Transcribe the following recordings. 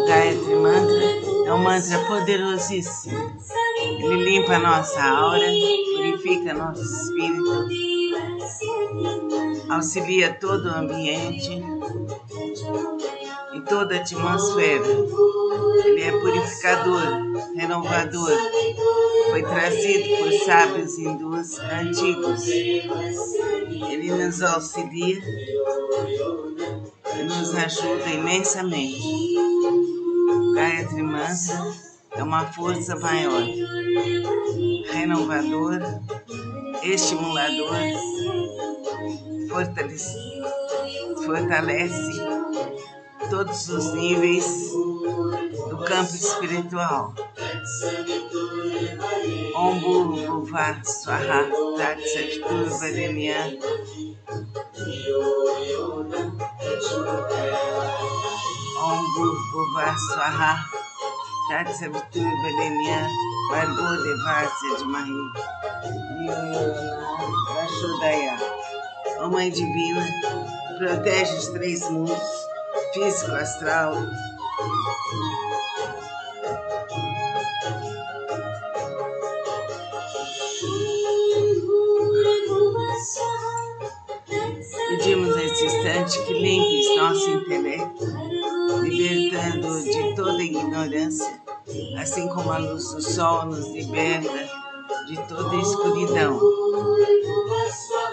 Gayatri Mantra é um mantra poderosíssimo. Ele limpa a nossa aura, purifica nosso espírito, auxilia todo o ambiente e toda a atmosfera. Ele é purificador, renovador. Foi trazido por sábios hindus antigos. Ele nos auxilia e nos ajuda imensamente. Gayatri Mantra é uma força maior, renovador, estimulador, fortalece todos os níveis do campo espiritual. Om Bhurvubhuva Swaha Tat Savitur Varenyam. Om Bhurvubhuva Swaha Tat Savitur Varenyam Bhargo Devasya Dhimahi Dhiyo Yona Prachodaya. Ó Mãe Divina, protege os três mundos, físico, astral, pedimos nesse instante que limpes nosso intelecto, libertando de toda ignorância, assim como a luz do sol nos liberta de toda escuridão.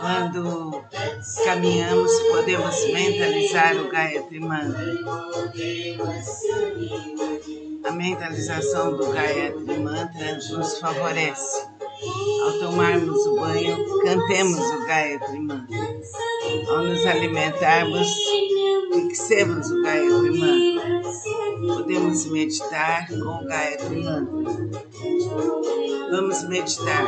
Quando caminhamos, podemos mentalizar o Gayatri Mantra. A mentalização do Gayatri Mantra nos favorece. Ao tomarmos o banho, cantemos o Gayatri Mantra. Ao nos alimentarmos, fixemos o Gayatri Mantra. Podemos meditar com o Gayatri Mantra. Vamos meditar.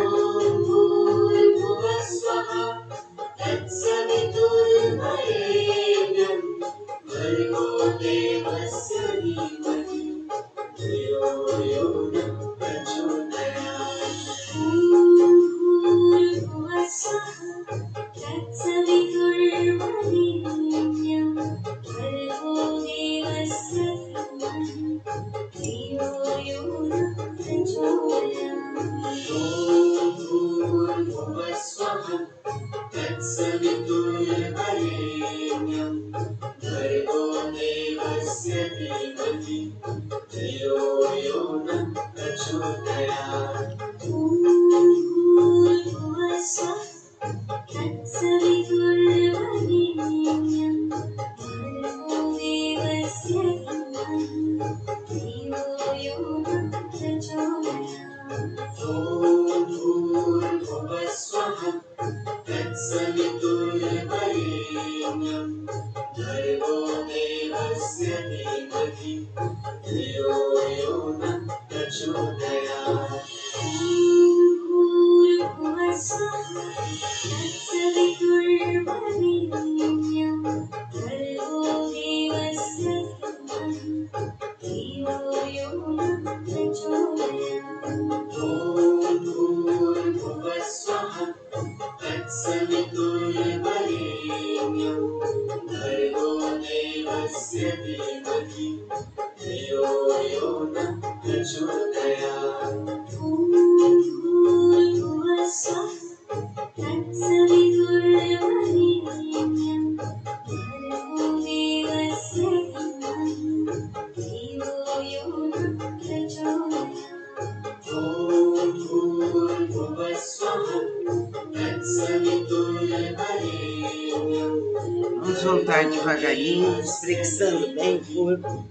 Vamos voltar devagarinho, espreguiçando bem o corpo,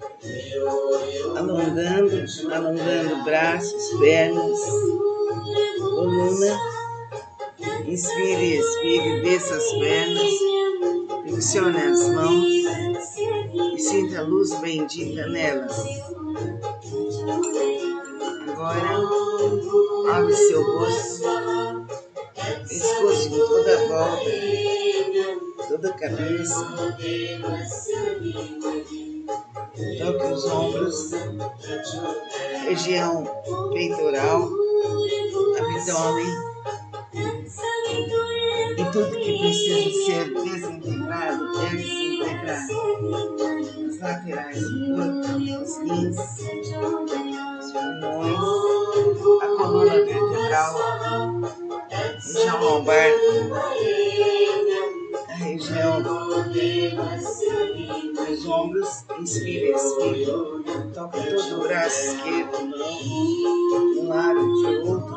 alongando braços, pernas, coluna. Inspire, expire, desça as pernas, flexione as mãos e sinta a luz bendita nelas. Agora, abre seu rosto, pescoço em toda a volta, toda a cabeça. Toque os ombros, região peitoral, abdômen e tudo que precisa ser desintegrado é desintegrado. as laterais do corpo, os rins, os pulmões, a coluna vertebral, a região lombar, a região dos ombros. Inspira, expira. Toca todo o braço esquerdo, mão, de um lado, de outro,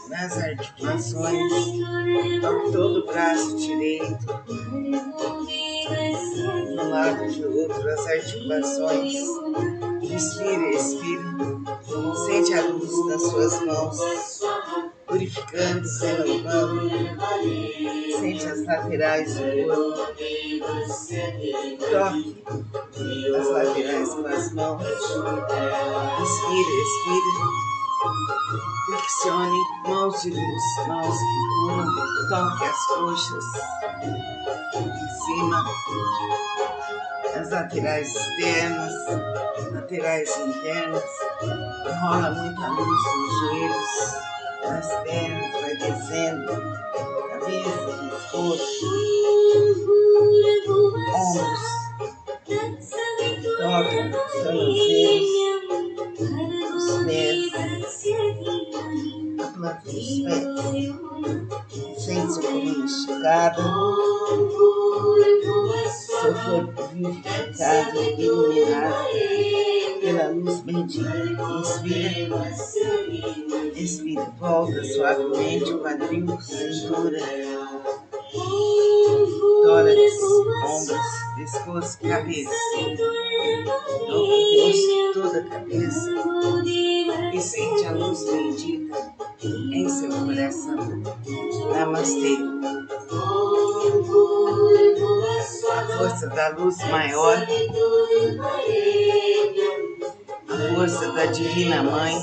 nas articulações. Toca todo o braço direito, de um lado, de outro, as articulações. Inspira, expira. Sente a luz nas suas mãos, purificando, renovando. Sente as laterais do corpo. Toque as laterais com as mãos. Inspira, expira. Flexione, mãos de luz, mãos que curam. Toque as coxas em cima, as laterais externas, laterais internas. Enrola muita luz nos joelhos, nas pernas, vai descendo, cabeça, pescoço, ombros, toca os tornozelos, os pés, a planta dos pés. Sente sua coluna esticada, seu corpo vivificado, iluminado pela luz bendita. Inspira, expira, volta suavemente o quadril, cintura, tórax, ombros, pescoço, cabeça. Toca o rosto, toda a cabeça e sente a luz bendita em seu coração. Namastê. A força da luz maior, a força da Divina Mãe,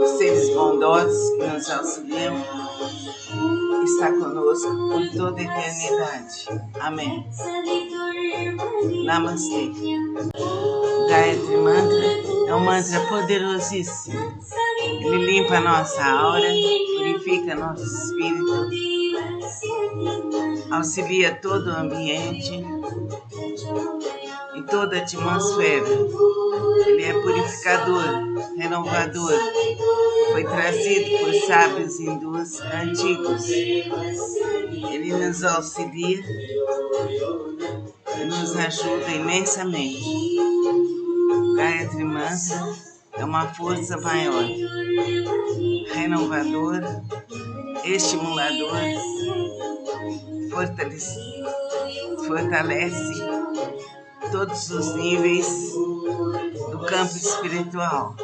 os seres bondosos que nos auxiliam, está conosco por toda a eternidade. Amém. Namastê. O Gayatri Mantra é um mantra poderosíssimo. Ele limpa a nossa aura, purifica nosso espírito, auxilia todo o ambiente e toda a atmosfera. Ele é purificador, renovador. Foi trazido por sábios hindus antigos. Ele nos auxilia e nos ajuda imensamente. O Gayatri Mantra é uma força maior, renovador, estimulador, fortalece todos os níveis do campo espiritual.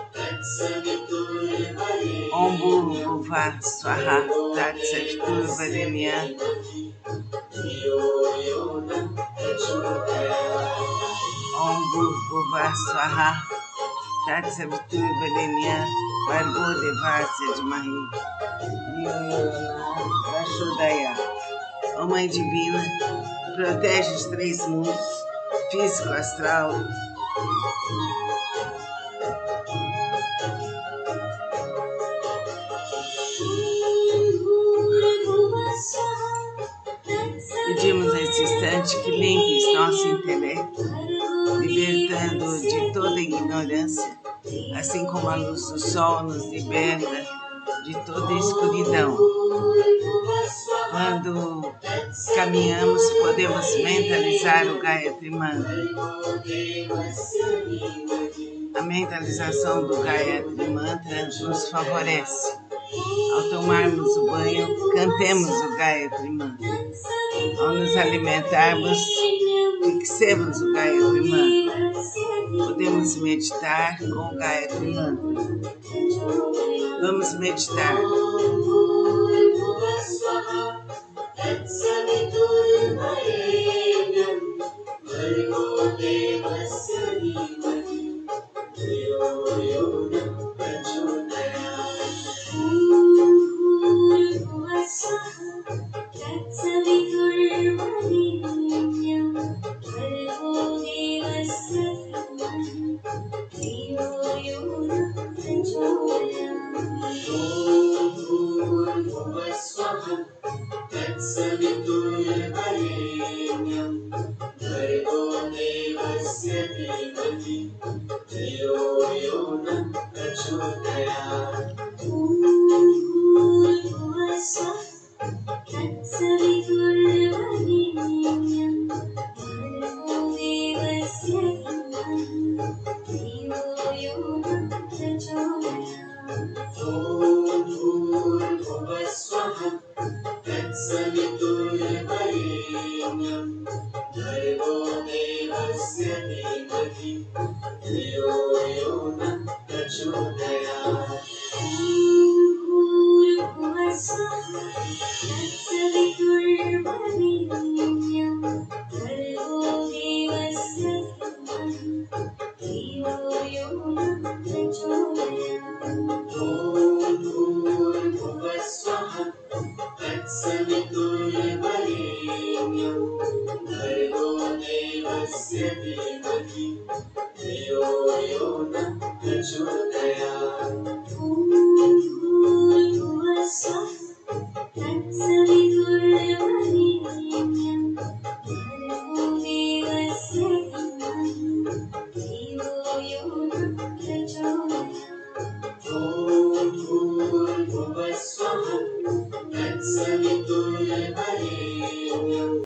Om Bhurvubhuva Swaha Tat Savitur Varenyan. Om Bhurvubhuva Swaha Tat Savitur Varenyan. Bhargo Devasya Dhimahi Dhiyo Yona Prachodaya. Ó Mãe Divina, protege os três mundos, físico, astral, pedimos nesse instante que limpes nosso intelecto, libertando de toda ignorância, assim como a luz do sol nos liberta de toda escuridão. Quando caminhamos, podemos mentalizar o Gayatri Mantra. A mentalização do Gayatri Mantra nos favorece. Ao tomarmos o banho, cantemos o Gayatri Mantra. Ao nos alimentarmos, fixemos o Gayatri Mantra. Podemos meditar com o Gayatri Mantra. Vamos meditar. धीमहि धियो यो नः प्रचोदयात्। तत्सवितुर्वरेण्यं भर्गो देवस्य धीमहि धियो यो नः प्रचोदयात्। ॐ भूर्भुवः स्वः तत्सवितुर्वरेण्यं भर्गो देवस्य धीमहि धियो यो नः प्रचोदयात्। ॐ भूर्भुवः स्वः तत्सवितुर्वरेण्यं भर्गो देवस्य धीमहि धियो यो नः प्रचोदयात्। ॐ भूर्भुवः स्वः तत्सवितुर्वरेण्यं भर्गो देवस्य धीमहि धियो यो नः प्रचोदयात्।